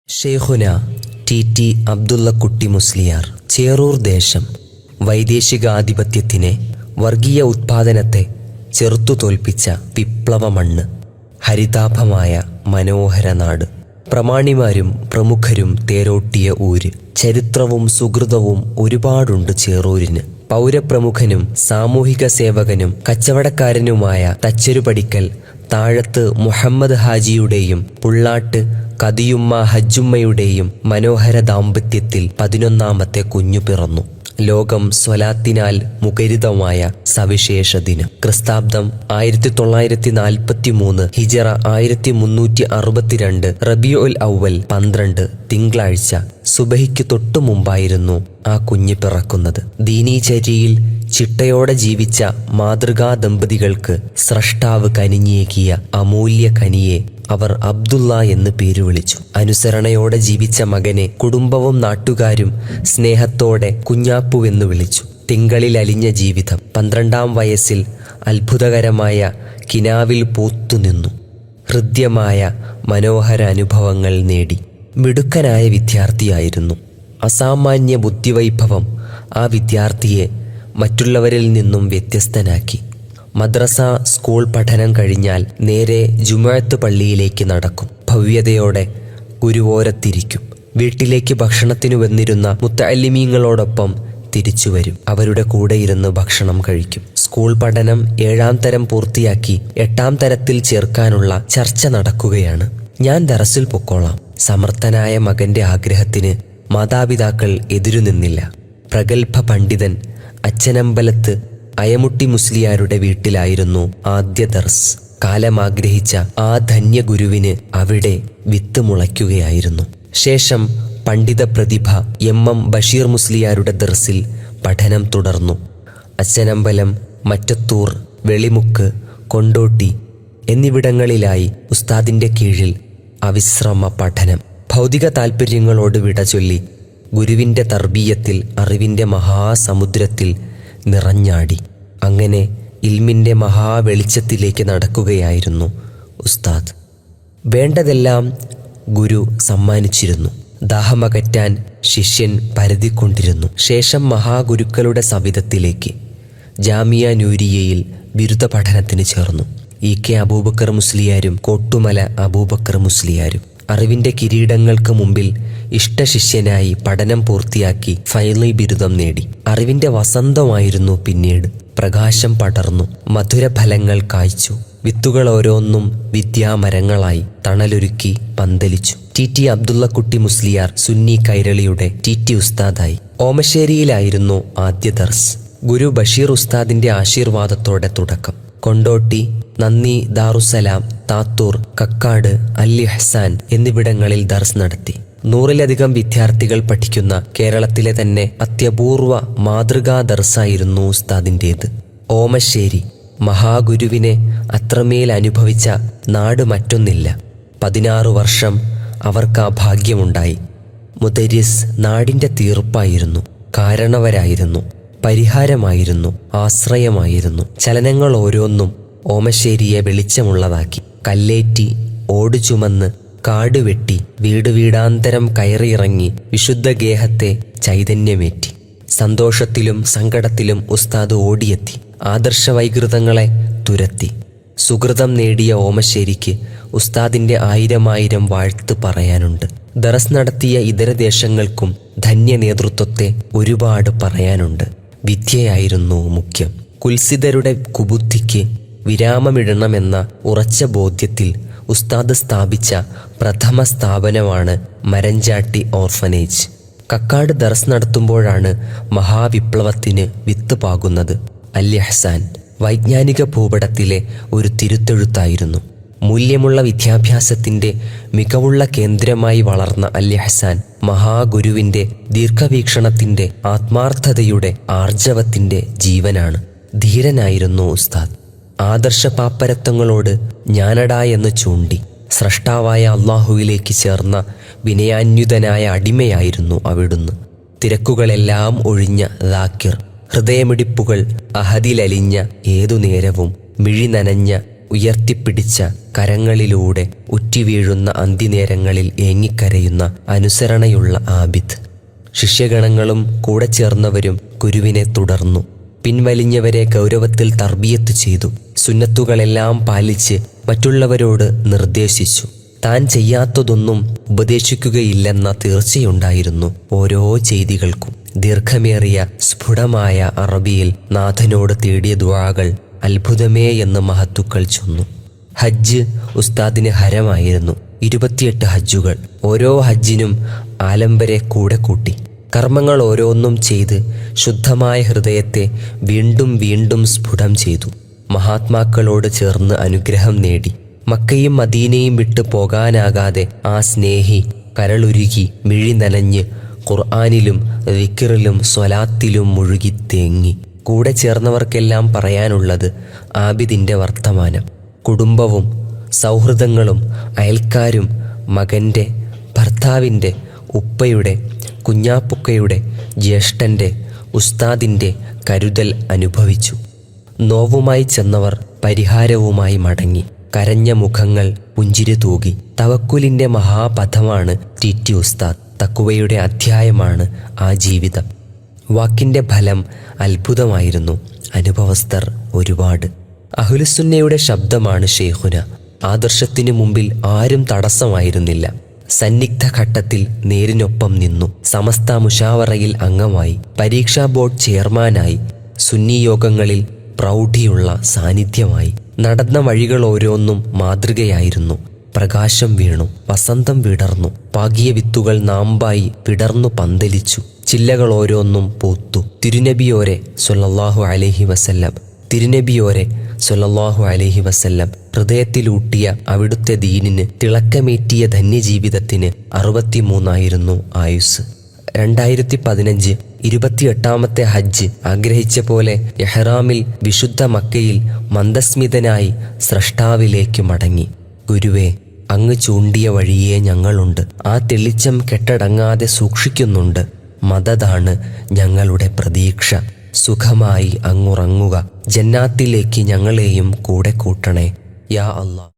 ഷെയ്ഖുന T Abdullakutty Musliyar. Cherur ദേശം വൈദേശികാധിപത്യത്തിനെ, വർഗീയ ഉത്പാദനത്തെ ചെറുത്തു തോൽപ്പിച്ച വിപ്ലവ മണ്ണ്, ഹരിതാഭമായ മനോഹര നാട്, പ്രമാണിമാരും പ്രമുഖരും തേരോട്ടിയ ഊര്, ചരിത്രവും സുഹൃതവും ഒരുപാടുണ്ട് ചേറൂരിന്. പൗരപ്രമുഖനും സാമൂഹിക സേവകനും കച്ചവടക്കാരനുമായ തച്ചരുപടിക്കൽ താഴത്ത് മുഹമ്മദ് ഹാജിയുടെയും പുള്ളാട്ട് കതിയുമ്മ ഹജ്ജുമ്മയുടെയും മനോഹര ദാമ്പത്യത്തിൽ 11ാമത്തെ കുഞ്ഞു പിറന്നു. ലോകം സ്വലാത്തിനാൽ മുഖരിതമായ സവിശേഷ ദിനം. ക്രിസ്താബ്ദം 1943, ഹിജറ 1362, റബീഉൽ അവ്വൽ 12 തിങ്കളാഴ്ച സുബഹിക്ക് തൊട്ടു മുമ്പായിരുന്നു ആ കുഞ്ഞ് പിറക്കുന്നത്. ദീനീചര്യയിൽ ചിട്ടയോടെ ജീവിച്ച മാതൃകാ ദമ്പതികൾക്ക് സ്രഷ്ടാവ് കനിഞ്ഞേകിയ അമൂല്യ കനിയെ അവർ അബ്ദുള്ള എന്ന് പേര് വിളിച്ചു. അനുസരണയോടെ ജീവിച്ച മകനെ കുടുംബവും നാട്ടുകാരും സ്നേഹത്തോടെ കുഞ്ഞാപ്പുവെന്ന് വിളിച്ചു. തിങ്കളിൽ അലിഞ്ഞ ജീവിതം 12ാം വയസ്സിൽ അത്ഭുതകരമായ കിനാവിൽ പൂത്തുനിന്നു. ഹൃദ്യമായ മനോഹര അനുഭവങ്ങൾ നേടി. മിടുക്കനായ വിദ്യാർത്ഥിയായിരുന്നു. അസാമാന്യ ബുദ്ധിവൈഭവം ആ വിദ്യാർത്ഥിയെ മറ്റുള്ളവരിൽ നിന്നും വ്യത്യസ്തനാക്കി. മദ്രസ സ്കൂൾ പഠനം കഴിഞ്ഞാൽ നേരെ ജുമുഅത്ത് പള്ളിയിലേക്ക് നടക്കും. ഭവ്യതയോടെ ഗുരുവോരത്തിരിക്കും. വീട്ടിലേക്ക് ഭക്ഷണത്തിനു വന്നിരുന്ന മുത്തഅല്ലിമീങ്ങളോടൊപ്പം തിരിച്ചു വരും. അവരുടെ കൂടെ ഇരുന്ന് ഭക്ഷണം കഴിക്കും. സ്കൂൾ പഠനം 7ാം തരം പൂർത്തിയാക്കി 8ാം തരത്തിൽ ചേർക്കാനുള്ള ചർച്ച നടക്കുകയാണ്. ഞാൻ ദറസിൽ പൊക്കോളാം. സമർത്ഥനായ മകന്റെ ആഗ്രഹത്തിന് മാതാപിതാക്കൾ എതിരുനിന്നില്ല. പ്രഗത്ഭ പണ്ഡിതൻ അച്ഛനമ്പലത്ത് അയമുട്ടി മുസ്ലിയാരുടെ വീട്ടിലായിരുന്നു ആദ്യ ദർസ്. കാലമാഗ്രഹിച്ച ആ ധന്യ ഗുരുവിന് അവിടെ വിത്ത് മുളയ്ക്കുകയായിരുന്നു. ശേഷം പണ്ഡിത പ്രതിഭ എം ബഷീർ മുസ്ലിയാരുടെ ദർസിൽ പഠനം തുടർന്നു. അച്ഛനമ്പലം, മറ്റത്തൂർ, വെളിമുക്ക്, കൊണ്ടോട്ടി എന്നിവിടങ്ങളിലായി ഉസ്താദിന്റെ കീഴിൽ അവിശ്രമ പഠനം. ഭൗതിക താൽപ്പര്യങ്ങളോട് വിട ചൊല്ലി ഗുരുവിൻ്റെ തർബീയത്തിൽ അറിവിൻ്റെ മഹാസമുദ്രത്തിൽ നിറഞ്ഞാടി. അങ്ങനെ ഇൽമിൻ്റെ മഹാവെളിച്ചത്തിലേക്ക് നടക്കുകയായിരുന്നു ഉസ്താദ്. വേണ്ടതെല്ലാം ഗുരു സമ്മാനിച്ചിരുന്നു. ദാഹമകറ്റാൻ ശിഷ്യൻ പരതിക്കൊണ്ടിരുന്നു. ശേഷം മഹാഗുരുക്കളുടെ സവിധത്തിലേക്ക് ജാമിയ നൂരിയയിൽ ബിരുദ പഠനത്തിന് ചേർന്നു. കെ അബൂബക്കർ മുസ്ലിയാരും കോട്ടുമല അബൂബക്കർ മുസ്ലിയാരും. അറിവിൻ്റെ കിരീടങ്ങൾക്ക് മുമ്പിൽ ഇഷ്ടശിഷ്യനായി പഠനം പൂർത്തിയാക്കി ഫൈനൽ ബിരുദം നേടി. അറിവിൻ്റെ വസന്തമായിരുന്നു പിന്നീട്. പ്രകാശം പടർന്നു, മധുരഫലങ്ങൾ കായ്ച്ചു. വിത്തുകൾ ഓരോന്നും വിദ്യാമരങ്ങളായി തണലൊരുക്കി പന്തലിച്ചു. ടി അബ്ദുള്ളക്കുട്ടി മുസ്ലിയാർ സുന്നി കൈരളിയുടെ ടി ഉസ്താദായി. ഓമശ്ശേരിയിലായിരുന്നു ആദ്യ ദർസ്. ഗുരു ബഷീർ ഉസ്താദിന്റെ ആശീർവാദത്തോടെ തുടക്കം. കൊണ്ടോട്ടി, നന്ദി, ദാറുസലാം, താത്തൂർ, കക്കാട്, അൽ-ഇഹ്സാൻ എന്നിവിടങ്ങളിൽ ദർസ് നടത്തി. 100-ലധികം വിദ്യാർത്ഥികൾ പഠിക്കുന്ന കേരളത്തിലെ തന്നെ അത്യപൂർവ മാതൃകാ ദർസായിരുന്നു ഉസ്താദിൻ്റേത്. ഓമശ്ശേരി മഹാഗുരുവിനെ അത്രമേൽ അനുഭവിച്ച നാട് മറ്റൊന്നില്ല. 16 വർഷം അവർക്ക് ആ ഭാഗ്യമുണ്ടായി. മുദരിസ് നാടിൻ്റെ തീർപ്പായിരുന്നു, കാരണവരായിരുന്നു, പരിഹാരമായിരുന്നു, ആശ്രയമായിരുന്നു. ചലനങ്ങൾ ഓരോന്നും ഓമശ്ശേരിയെ വെളിച്ചമുള്ളതാക്കി. കല്ലേറ്റി, ഓട് ചുമന്ന്, കാട് വെട്ടി, വീട് വീടാന്തരം കയറിയിറങ്ങി വിശുദ്ധ ഗേഹത്തെ ചൈതന്യമേറ്റി. സന്തോഷത്തിലും സങ്കടത്തിലും ഉസ്താദ് ഓടിയെത്തി. ആദർശവൈകൃതങ്ങളെ തുരത്തി. സുഹൃതം നേടിയ ഓമശ്ശേരിക്ക് ഉസ്താദിന്റെ 1000 വാഴ്ത്ത് പറയാനുണ്ട്. ദറസ് നടത്തിയ ഇതര ദേശങ്ങൾക്കും ധന്യ നേതൃത്വത്തെ ഒരുപാട് പറയാനുണ്ട്. വിദ്യയായിരുന്നു മുഖ്യം. കുൽസിതരുടെ കുബുദ്ധിക്ക് വിരാമമിടണമെന്ന ഉറച്ച ബോധ്യത്തിൽ ഉസ്താദ് സ്ഥാപിച്ച പ്രഥമ സ്ഥാപനമാണ് മരഞ്ചാട്ടി ഓർഫനേജ്. കക്കാട് ദർസ് നടത്തുമ്പോഴാണ് മഹാവിപ്ലവത്തിന് വിത്ത് പാകുന്നത്. അൽ-ഇഹ്സാൻ വൈജ്ഞാനിക ഭൂപടത്തിലെ ഒരു തിരുത്തെഴുത്തായിരുന്നു. മൂല്യമുള്ള വിദ്യാഭ്യാസത്തിൻ്റെ മികവുള്ള കേന്ദ്രമായി വളർന്ന അൽ-ഇഹ്സാൻ മഹാഗുരുവിൻ്റെ ദീർഘവീക്ഷണത്തിൻ്റെ, ആത്മാർത്ഥതയുടെ, ആർജവത്തിൻ്റെ ജീവനാണ്. ധീരനായിരുന്നു ഉസ്താദ്. ആദർശപാപ്പരത്വങ്ങളോട് ഞാനടാ എന്ന് ചൂണ്ടി സ്രഷ്ടാവായ അള്ളാഹുവിലേക്ക് ചേർന്ന വിനയാന്യുതനായ അടിമയായിരുന്നു അവിടുന്ന്. തിരക്കുകളെല്ലാം ഒഴിഞ്ഞ ദാക്കിർ, ഹൃദയമിടിപ്പുകൾ അഹദിലലിഞ്ഞ, ഏതു നേരവും മിഴി നനഞ്ഞ ഉയർത്തിപ്പിടിച്ച കരങ്ങളിലൂടെ ഉറ്റിവീഴുന്ന അന്തിനേരങ്ങളിൽ ഏങ്ങിക്കരയുന്ന അനുസരണയുള്ള ആബിദ്. ശിഷ്യഗണങ്ങളും കൂടെ ചേർന്നവരും ഗുരുവിനെ തുടർന്നു. പിൻവലിഞ്ഞവരെ ഗൗരവത്തിൽ തർബിയത്ത് ചെയ്തു. സുന്നത്തുകളെല്ലാം പാലിച്ച് മറ്റുള്ളവരോട് നിർദ്ദേശിച്ചു. താൻ ചെയ്യാത്തതൊന്നും ഉപദേശിക്കുകയില്ലെന്ന തീർച്ചയുണ്ടായിരുന്നു ഓരോ ചെയ്തികൾക്കും. ദീർഘമേറിയ സ്ഫുടമായ അറബിയിൽ നാഥനോട് തേടിയ ദുആകൾ അത്ഭുതമേ എന്ന് മഹത്തുക്കൾ ചൊന്നു. ഹജ്ജ് ഉസ്താദിന് ഹരമായിരുന്നു. 28 ഹജ്ജുകൾ. ഓരോ ഹജ്ജിനും ആലംബരെ കൂടെ കൂട്ടി. കർമ്മങ്ങൾ ഓരോന്നും ചെയ്ത് ശുദ്ധമായ ഹൃദയത്തെ വീണ്ടും വീണ്ടും സ്ഫുടം ചെയ്തു. മഹാത്മാക്കളോട് ചേർന്ന് അനുഗ്രഹം നേടി. മക്കയും മദീനയും വിട്ടു പോകാനാകാതെ ആ സ്നേഹി കരളുരുകി മിഴി നനഞ്ഞ് ഖുർആനിലും ദിക്റിലും സ്വലാത്തിലും മുഴുകി തേങ്ങി. കൂടെ ചേർന്നവർക്കെല്ലാം പറയാനുള്ളത് ആബിദിൻ്റെ വർത്തമാനം. കുടുംബവും സൗഹൃദങ്ങളും അയൽക്കാരും മകൻ്റെ, ഭർത്താവിൻ്റെ, ഉപ്പയുടെ, കുഞ്ഞാപ്പുക്കയുടെ, ജ്യേഷ്ഠൻ്റെ, ഉസ്താദിൻ്റെ കരുതൽ അനുഭവിച്ചു. നോവുമായി ചെന്നവർ പരിഹാരവുമായി മടങ്ങി. കരഞ്ഞ മുഖങ്ങൾ പുഞ്ചിരി തൂകി. തവക്കുലിൻ്റെ മഹാപഥമാണ് ടി ഉസ്താദ്. തക്കുവയുടെ അധ്യായമാണ് ആ ജീവിതം. വാക്കിൻ്റെ ഫലം അത്ഭുതമായിരുന്നു. അനുഭവസ്ഥർ ഒരുപാട്. അഹ്ലുസുന്നയുടെ ശബ്ദമാണ് ഷെയ്ഖുന. ആദർശത്തിനു മുമ്പിൽ ആരും തടസ്സമായിരുന്നില്ല. സന്നിഗ്ധ ഘട്ടത്തിൽ നേരിനൊപ്പം നിന്നു. സമസ്ത മുഷാവറയിൽ അംഗമായി. പരീക്ഷാ ബോർഡ് ചെയർമാനായി. സുന്നി യോഗങ്ങളിൽ പ്രൗഢിയുള്ള സാന്നിധ്യമായി. നടന്ന വഴികൾ ഓരോന്നും മാതൃകയായിരുന്നു. പ്രകാശം വീണു, വസന്തം വിടർന്നു. പാകിയ വിത്തുകൾ നാമ്പായി വിടർന്നു പന്തലിച്ചു. ചില്ലകൾ ഓരോന്നും പൂത്തു. തിരുനബിയോരെ സ്വല്ലല്ലാഹു അലൈഹി വസല്ലം, തിരുനബിയോരെ സ്വല്ലല്ലാഹു അലൈഹി വസല്ലം ഹൃദയത്തിലൂട്ടിയ അവിടുത്തെ ദീനിന് തിളക്കമേറ്റിയ ധന്യജീവിതത്തിന് 63 ആയുസ്. 2015 28ാമത്തെ ഹജ്ജ് ആഗ്രഹിച്ച പോലെ ഇഹ്റാമിൽ വിശുദ്ധ മക്കയിൽ മന്ദസ്മിതനായി സ്രഷ്ടാവിലേക്ക് മടങ്ങി. ഗുരുവേ, അങ്ങ് ചൂണ്ടിയ വഴിയേ ഞങ്ങളുണ്ട്. ആ തെളിച്ചം കെട്ടടങ്ങാതെ സൂക്ഷിക്കുന്നുണ്ട്. മദതാണ് ഞങ്ങളുടെ പ്രതീക്ഷ. സുഖമായി അങ്ങുറങ്ങുക. ജന്നാത്തിലേക്ക് ഞങ്ങളെയും കൂടെ കൂട്ടണേ യാ അല്ലാഹ്.